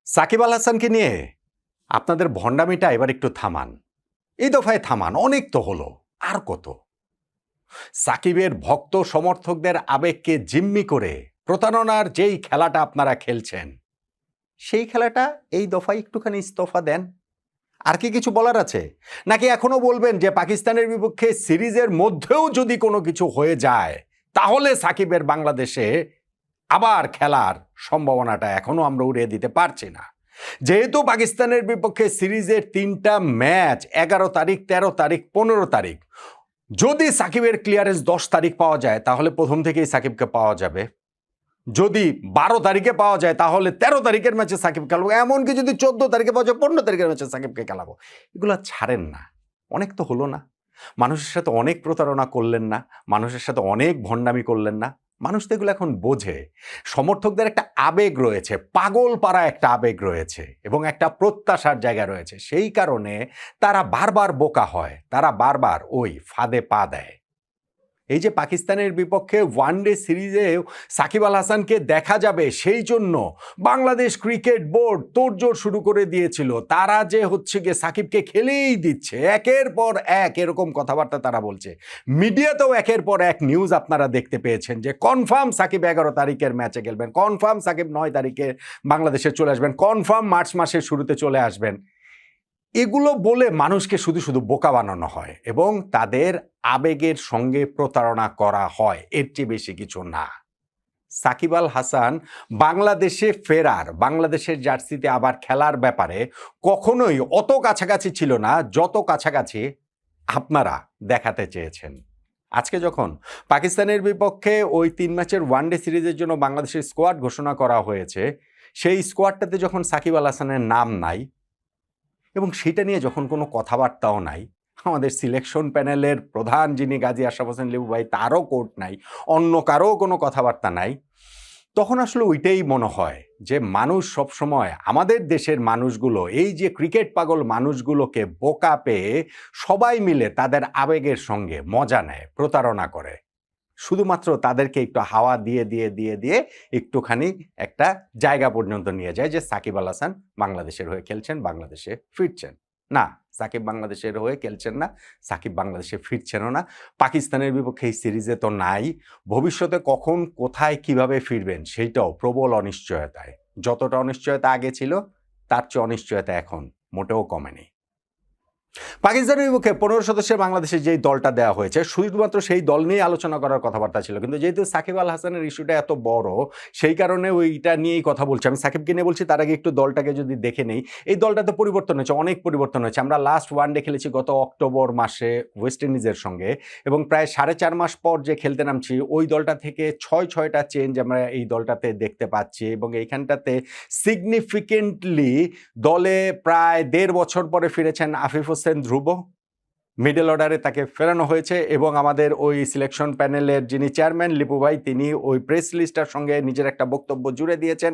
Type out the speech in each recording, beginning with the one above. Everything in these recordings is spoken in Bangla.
সাকিব আল হাসানকে নিয়ে আপনাদের ভণ্ডামিটা এবার একটু থামান। এই দফায় থামান, অনেক তো হলো, আর কত? সাকিবের ভক্ত সমর্থকদের আবেগকে জিম্মি করে প্রতারণার যেই খেলাটা আপনারা খেলছেন, সেই খেলাটা এই দফায় একটুখানি ইস্তফা দেন। আর কি কিছু বলার আছে? নাকি এখনো বলবেন যে পাকিস্তানের বিপক্ষে সিরিজের মধ্যেও যদি কোনো কিছু হয়ে যায় তাহলে সাকিবের বাংলাদেশে আবার খেলার সম্ভাবনাটা এখনো আমরা উড়িয়ে দিতে পারছি না? যেহেতু পাকিস্তানের বিপক্ষে সিরিজের 3টা ম্যাচ 11 তারিখ, 13 তারিখ, 15 তারিখ, যদি সাকিবের ক্লিয়ারেন্স 10 তারিখ পাওয়া যায় তাহলে প্রথম থেকেই সাকিবকে পাওয়া যাবে। যদি 12 তারিখে পাওয়া যায় তাহলে 13 তারিখের ম্যাচে সাকিব খেলাবো, এমনকি যদি 14 তারিখে পাওয়া যায় 15 তারিখের ম্যাচে সাকিবকে খেলাবো। এগুলো ছাড়েন না। অনেক তো হলো না? মানুষের সাথে অনেক প্রতারণা করলেন না? মানুষের সাথে অনেক ভণ্ডামি করলেন না? মানুষ তো এগুলো এখন বোঝে। সমর্থকদের একটা আবেগ রয়েছে, পাগল পাড়া একটা আবেগ রয়েছে এবং একটা প্রত্যাশার জায়গা রয়েছে। সেই কারণে তারা বারবার বোকা হয়, তারা বারবার ওই ফাঁদে পা দেয়। এই যে পাকিস্তানের বিপক্ষে ওয়ানডে সিরিজেও সাকিব আল হাসানকে দেখা যাবে, সেই জন্য বাংলাদেশ ক্রিকেট বোর্ড তোড়জোড় শুরু করে দিয়েছিল। তারা যে হচ্ছে গিয়ে সাকিবকে খেলেই দিচ্ছে, একের পর এক এরকম কথাবার্তা তারা বলছে। মিডিয়াতেও একের পর এক নিউজ আপনারা দেখতে পেয়েছেন যে কনফার্ম সাকিব 11 তারিখের ম্যাচে খেলবেন, কনফার্ম সাকিব 9 তারিখে বাংলাদেশে চলে আসবেন, কনফার্ম মার্চ মাসের শুরুতে চলে আসবেন। এগুলো বলে মানুষকে শুধু শুধু বোকা বানানো হয় এবং তাদের আবেগের সঙ্গে প্রতারণা করা হয়, এর চেয়ে বেশি কিছু না। সাকিব আল হাসান বাংলাদেশে ফেরার, বাংলাদেশের জার্সিতে আবার খেলার ব্যাপারে কখনোই অত কাছাকাছি ছিল না যত কাছাকাছি আপনারা দেখাতে চেয়েছেন। আজকে যখন পাকিস্তানের বিপক্ষে ওই 3 ম্যাচের ওয়ানডে সিরিজের জন্য বাংলাদেশের স্কোয়াড ঘোষণা করা হয়েছে, সেই স্কোয়াডটাতে যখন সাকিব আল হাসানের নাম নাই এবং সেটা নিয়ে যখন কোনো কথাবার্তাও নাই, আমাদের সিলেকশন প্যানেলের প্রধান যিনি গাজী আশরাফ হোসেন লিপু ভাই, তারও কোর্ট নাই, অন্য কারও কোনো কথাবার্তা নাই, তখন আসলে ওইটাই মনে হয় যে মানুষ সবসময়, আমাদের দেশের মানুষগুলো, এই যে ক্রিকেট পাগল মানুষগুলোকে বোকা পেয়ে সবাই মিলে তাদের আবেগের সঙ্গে মজা নেয়, প্রতারণা করে, শুধুমাত্র তাদেরকে একটু হাওয়া দিয়ে দিয়ে দিয়ে দিয়ে একটুখানি একটা জায়গা পর্যন্ত নিয়ে যায় যে সাকিব আল হাসান বাংলাদেশের হয়ে খেলছেন, বাংলাদেশে ফিরছেন। না, সাকিব বাংলাদেশের হয়ে খেলছেন না, সাকিব বাংলাদেশে ফিরছেনও না। পাকিস্তানের বিপক্ষে এই সিরিজে তো নাই। ভবিষ্যতে কখন, কোথায়, কিভাবে ফিরবেন সেইটাও প্রবল অনিশ্চয়তায়। যতটা অনিশ্চয়তা আগে ছিল তার চেয়ে অনিশ্চয়তা এখন মোটেও কমেনি। পাকিস্তানের বিপক্ষে 15 সদস্যের বাংলাদেশের যেই দলটা দেওয়া হয়েছে, শুধুমাত্র সেই দল নিয়ে আলোচনা করার কথাবার্তা ছিল, কিন্তু যেহেতু সাকিব আল হাসানের ইস্যুটা এত বড়, সেই কারণে ওইটা নিয়েই কথা বলছি। আমি সাকিবকে নিয়ে বলছি, তার আগে একটু দলটাকে যদি দেখে নেই। এই দলটাতে পরিবর্তন হয়েছে, অনেক পরিবর্তন হয়েছে। আমরা লাস্ট ওয়ানডে খেলেছি গত অক্টোবর মাসে ওয়েস্ট ইন্ডিজের সঙ্গে, এবং প্রায় 4.5 মাস পর যে খেলতে নামছি, ওই দলটা থেকে 6টা চেঞ্জ আমরা এই দলটাতে দেখতে পাচ্ছি। এবং এইখানটাতে সিগনিফিকেন্টলি দলে প্রায় 1.5 বছর পরে ফিরেছেন আফিফ হোসেন ধ্রুব, মিডল অর্ডারে তাকে ফেরানো হয়েছে। এবং আমাদের ওই সিলেকশন প্যানেলের যিনি চেয়ারম্যান লিপু ভাই, তিনি ওই প্রেস লিস্টার সঙ্গে নিজের একটা বক্তব্য জুড়ে দিয়েছেন।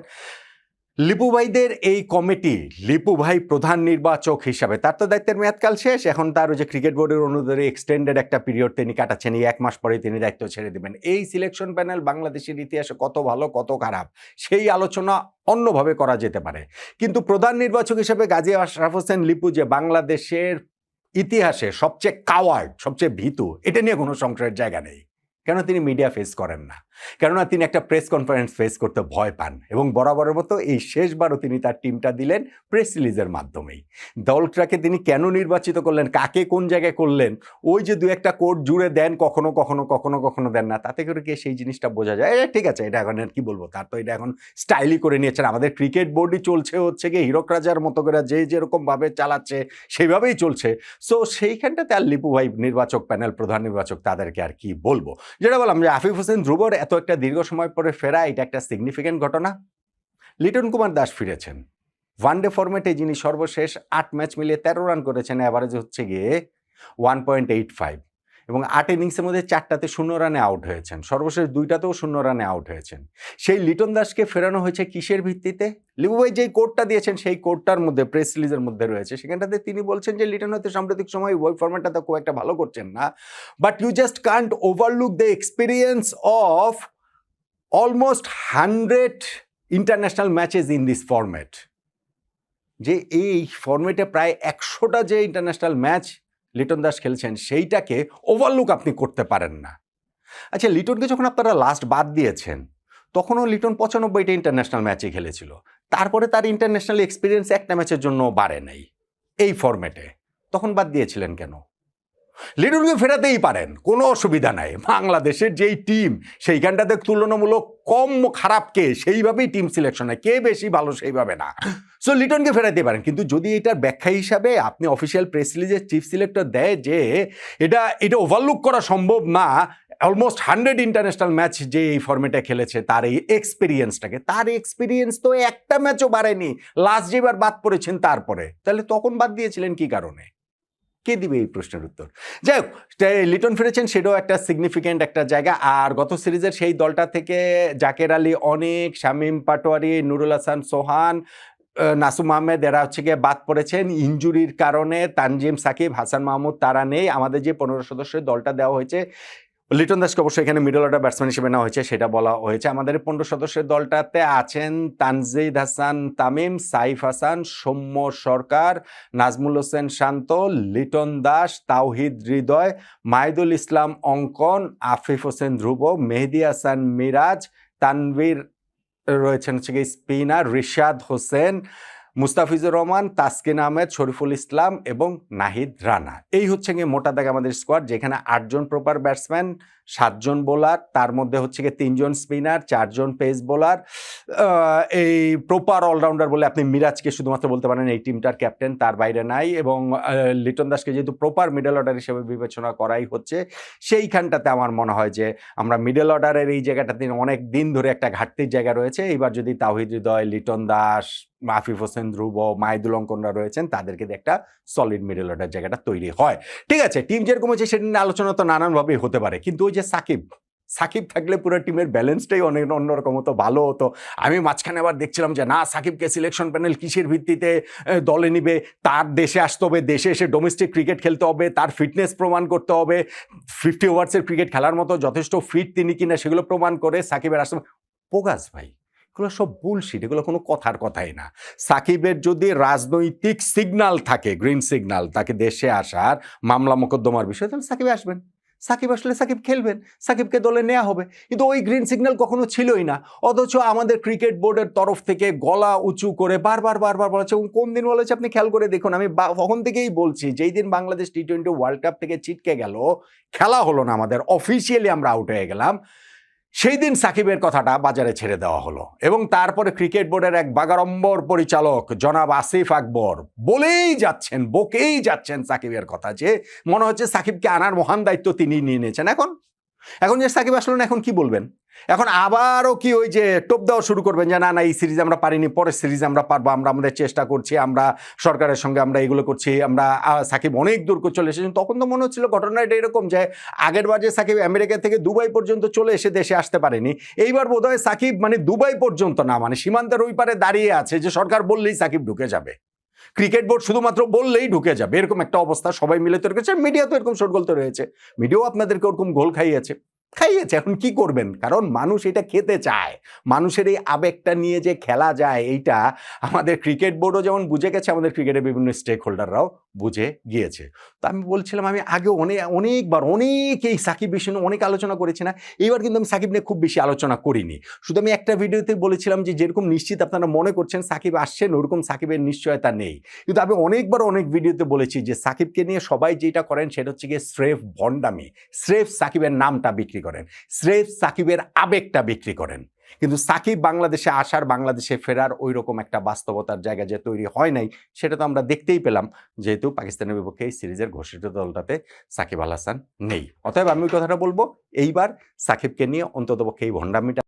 লিপু ভাইদের এই কমিটি, লিপু ভাই প্রধান নির্বাচক হিসাবে, তার তো দায়িত্বের মেয়াদকাল শেষ, এখন তার ওই যে ক্রিকেট বোর্ডের অনুদানে এক্সটেন্ডেড একটা পিরিয়ড তিনি কাটাচ্ছেন, এই 1 মাস পরে তিনি দায়িত্ব ছেড়ে দেবেন। এই সিলেকশন প্যানেল বাংলাদেশের ইতিহাসে কত ভালো কত খারাপ সেই আলোচনা অন্যভাবে করা যেতে পারে, কিন্তু প্রধান নির্বাচক হিসেবে গাজী আশরাফ হোসেন লিপু যে বাংলাদেশের ইতিহাসে সবচেয়ে কাওয়ার্ড, সবচেয়ে ভীতু, এটা নিয়ে কোনো সংশয়ের জায়গা নেই। কেন তিনি মিডিয়া ফেস করেন না? কেননা তিনি একটা প্রেস কনফারেন্স ফেস করতে ভয় পান, এবং বরাবরের মতো এই শেষবারও তিনি তার টিমটা দিলেন প্রেস রিলিজের মাধ্যমেই। দলটাকে তিনি কেন নির্বাচিত করলেন, কাকে কোন জায়গায় করলেন, ওই যে 2-1টা কোড জুড়ে দেন, কখনো কখনো কখনো কখনো দেন না, তাতে করে কি সেই জিনিসটা বোঝা যায়? ঠিক আছে, এটা এখন আর কি বলবো, তার তো এটা এখন স্টাইলই করে নিয়েছেন। আমাদের ক্রিকেট বোর্ডই চলছে হচ্ছে গিয়ে হীরক রাজার মতো করে, যে যেরকমভাবে চালাচ্ছে সেইভাবেই চলছে। সো সেইখানটাতে আর লিপু ভাই নির্বাচক প্যানেল, প্রধান নির্বাচক, তাদেরকে আর কি বলবো। যেটা বললাম যে আফিফ হোসেন ধ্রুবর এত একটা দীর্ঘ সময় পরে ফেরা, এটা একটা সিগনিফিকেন্ট ঘটনা। লিটন কুমার দাস ফিরেছেন ওয়ানডে ফরম্যাটে, যিনি সর্বশেষ 8 ম্যাচ মিলিয়ে 13 রান করেছেন, অ্যাভারেজ হচ্ছে গিয়ে 1.85, এবং 8 ইনিংসের মধ্যে 4টাতে 0 রানে আউট হয়েছেন, সর্বশেষ 2টাতেও 0 রানে আউট হয়েছেন। সেই লিটন দাসকে ফেরানো হয়েছে কিসের ভিত্তিতে? লিপু ভাই যেই কোডটা দিয়েছেন সেই কোডটার মধ্যে, প্রেস রিলিজের মধ্যে রয়েছে, সেখানটাতে তিনি বলছেন যে লিটন হয়তো সাম্প্রতিক সময় ওই ফরম্যাটটাতে খুব একটা ভালো করছেন না, but you just can't overlook the experience of almost 100 international matches in this format. যে এই ফরম্যাটে প্রায় 100টা যে ইন্টারন্যাশনাল ম্যাচ লিটন দাস খেলছেন সেইটাকে ওভারলুক আপনি করতে পারেন না। আচ্ছা, লিটনকে যখন আপনারা লাস্ট বাদ দিয়েছেন তখনও লিটন 95টা ইন্টারন্যাশনাল ম্যাচে খেলেছিল, তারপরে তার ইন্টারন্যাশনাল এক্সপিরিয়েন্স একটা ম্যাচের জন্য বাড়ে নাই এই ফরম্যাটে, তখন বাদ দিয়েছিলেন কেন? লিটনকে ফেরাতেই পারেন, কোনো অসুবিধা নাই। বাংলাদেশের যেই টিম সেইখানটাতে তুলনামূলক কম খারাপ কে, সেইভাবেই টিম সিলেকশন হয়, কে বেশি ভালো সেইভাবে না। সো লিটনকে ফেরাতে পারেন, কিন্তু যদি এটার ব্যাখ্যা হিসাবে আপনি অফিসিয়াল প্রেস রিলিজের চিফ সিলেক্টর দেয় যে এটা ওভারলুক করা সম্ভব না, অলমোস্ট 100 ইন্টারন্যাশনাল ম্যাচ যে এই ফরম্যাটে খেলেছে তার এই এক্সপিরিয়েন্সটাকে, তার এক্সপিরিয়েন্স তো একটা ম্যাচও বাড়েনি, লাস্ট যেবার বাদ পড়েছেন তারপরে, তাহলে তখন বাদ দিয়েছিলেন কি কারণে? কে দিবে এই প্রশ্নের উত্তর? যাই হোক, লিটন ফিরেছেন সেটাও একটা সিগনিফিক্যান্ট একটা জায়গা। আর গত সিরিজের সেই দলটা থেকে জাকের আলী অনেক, শামীম পাটোয়ারি, নুরুল হাসান সোহান, নাসুম আহমেদ এরা হচ্ছে গিয়ে বাদ পড়েছেন ইনজুরির কারণে। তানজিম সাকিব, হাসান মাহমুদ তারা নেই। আমাদের যে 15 সদস্যের দলটা দেওয়া হয়েছে, লিটন দাসকে অবশ্যই এখানে মিডল অর্ডার ব্যাটসম্যান হিসেবে নেওয়া হয়েছে, সেটা বলা হয়েছে। আমাদের 15 সদস্যের দলটাতে আছেন তানজিদ হাসান তামিম, সাইফ হাসান, সৌম্য সরকার, নাজমুল হোসেন শান্ত, লিটন দাস, তাওহিদ হৃদয়, মাহিদুল ইসলাম অঙ্কন, আফিফ হোসেন ধ্রুব, মেহেদি হাসান মিরাজ, তানভীর রয়েছেন হচ্ছে গিয়ে স্পিনার, রিশাদ হোসেন, মুস্তাফিজুর রহমান, তাসকিন আহমেদ, শরীফুল ইসলাম এবং নাহিদ রানা। এই হচ্ছে গিয়ে মোটা দাগে আমাদের স্কোয়াড, যেখানে 8 জন প্রপার ব্যাটসম্যান, 7 জন বোলার, তার মধ্যে হচ্ছে গিয়ে 3 জন স্পিনার, 4 জন পেস বোলার। এই প্রপার অলরাউন্ডার বলে আপনি মিরাজকে শুধুমাত্র বলতে পারেন এই টিমটার ক্যাপ্টেন, তার বাইরে নাই। এবং লিটন দাসকে যেহেতু প্রপার মিডল অর্ডার হিসেবে বিবেচনা করাই হচ্ছে, সেইখানটাতে আমার মনে হয় যে আমরা মিডল অর্ডারের এই জায়গাটাতে অনেক দিন ধরে একটা ঘাটতির জায়গা রয়েছে। এইবার যদি তাওহিদ হৃদয়, লিটন দাস, আফিফ হোসেন ধ্রুব, মাহিদুল অঙ্কনরা রয়েছেন, তাদেরকে দিয়ে একটা সলিড মিডল অর্ডার জায়গাটা তৈরি হয়। ঠিক আছে, টিম যেরকম হচ্ছে সেটা নিয়ে আলোচনা তো নানানভাবেই হতে পারে, কিন্তু ওই যে সাকিব থাকলে পুরো টিমের ব্যালেন্সটাই অনেক অন্যরকম হতো, ভালো হতো। আমি মাঝখানে আবার দেখছিলাম যে না, সাকিবকে সিলেকশন প্যানেল কিসের ভিত্তিতে দলে নিবে, তার দেশে আসতে হবে, দেশে এসে ডোমেস্টিক ক্রিকেট খেলতে হবে, তার ফিটনেস প্রমাণ করতে হবে, 50 ওভার্সের ক্রিকেট খেলার মতো যথেষ্ট ফিট তিনি কিনা সেগুলো প্রমাণ করে সাকিবের আসতে পোগাস ভাই, এগুলো সব বুলশিট, এগুলো কোনো কথাই না। সাকিবের যদি রাজনৈতিক সিগন্যাল থাকে, গ্রিন সিগন্যাল, তাকে দেশে আসার, মামলা মোকদ্দমার বিষয়, তাহলে সাকিব আসবেন, সাকিব আসলে সাকিব খেলবেন, সাকিবকে দলে নেওয়া হবে। কিন্তু ওই গ্রিন সিগন্যাল কখনো ছিলই না। অথচ আমাদের ক্রিকেট বোর্ডের তরফ থেকে গলা উঁচু করে বারবার বলেছে। কোন দিন বলেছে আপনি খেয়াল করে দেখুন, আমি তখন থেকেই বলছি, যেই দিন বাংলাদেশ টি-20 ওয়ার্ল্ড কাপ থেকে ছিটকে গেল, খেলা হলো না আমাদের, অফিসিয়ালি আমরা আউট হয়ে গেলাম, সেই দিন সাকিবের কথাটা বাজারে ছেড়ে দেওয়া হলো। এবং তারপরে ক্রিকেট বোর্ডের এক বাগাড়ম্বর পরিচালক জনাব আসিফ আকবর বকেই যাচ্ছেন সাকিবের কথা, যে মনে হচ্ছে সাকিবকে আনার মহান দায়িত্ব তিনি নিয়ে নিয়েছেন। এখন যে সাকিব আসলো না, এখন কি বলবেন? এখন আবারও কি ওই যে টোপ দেওয়া শুরু করবেন যে না এই সিরিজ আমরা পারিনি, পরের সিরিজ আমরা পারবো, আমরা আমাদের চেষ্টা করছি, আমরা সরকারের সঙ্গে আমরা এগুলো করছি, আমরা সাকিব অনেক দূর চলে এসেছেন। তখন তো মনে হচ্ছিল ঘটনাটা এরকম যে আগের বার যে সাকিব আমেরিকা থেকে দুবাই পর্যন্ত চলে এসে দেশে আসতে পারেনি, এইবার বোধহয় সাকিব মানে দুবাই পর্যন্ত না, মানে সীমান্তের ওই পারে দাঁড়িয়ে আছে, যে সরকার বললেই সাকিব ঢুকে যাবে, ক্রিকেট বোর্ড শুধুমাত্র বললেই ঢুকে যাবে, এরকম একটা অবস্থা সবাই মিলে তৈরি করেছে। মিডিয়া তো এরকম শোরগোল তো রয়েছে, মিডিয়াও আপনাদেরকে ওরকম গোল খাইয়েছে। এখন কি করবেন? কারণ মানুষ এটা খেতে চায়, মানুষের এই আবেগটা নিয়ে যে খেলা যায়, এইটা আমাদের ক্রিকেট বোর্ডও যেমন বুঝে গেছে, আমাদের ক্রিকেটের বিভিন্ন স্টেক হোল্ডাররাও বুঝে গিয়েছে। তো আমি বলছিলাম, আমি আগে অনেকবার এই সাকিব বিষয়ে অনেক আলোচনা করেছি না, এইবার কিন্তু আমি সাকিব নিয়ে খুব বেশি আলোচনা করিনি। শুধু আমি একটা ভিডিওতে বলেছিলাম যে যেরকম নিশ্চিত আপনারা মনে করছেন সাকিব আসছেন, ওরকম সাকিবের নিশ্চয়তা নেই। কিন্তু আমি অনেক ভিডিওতে বলেছি যে সাকিবকে নিয়ে সবাই যেটা করেন সেটা হচ্ছে গিয়ে স্রেফ ভণ্ডামি, স্রেফ সাকিবের নামটা বিক্রি করেন, স্রেফ সাকিবের আবেগটা বিক্রি করেন। কিন্তু সাকিব বাংলাদেশে আসার, বাংলাদেশে ফেরার ওই রকম একটা বাস্তবতার জায়গা যে তৈরি হয় নাই, সেটা তো আমরা দেখতেই পেলাম, যেহেতু পাকিস্তানের বিপক্ষে এই সিরিজের ঘোষিত দলটাতে সাকিব আল হাসান নেই। অতএব আমি ওই কথাটা বলবো, এইবার সাকিবকে নিয়ে অন্ততপক্ষে এই ভণ্ডামিটা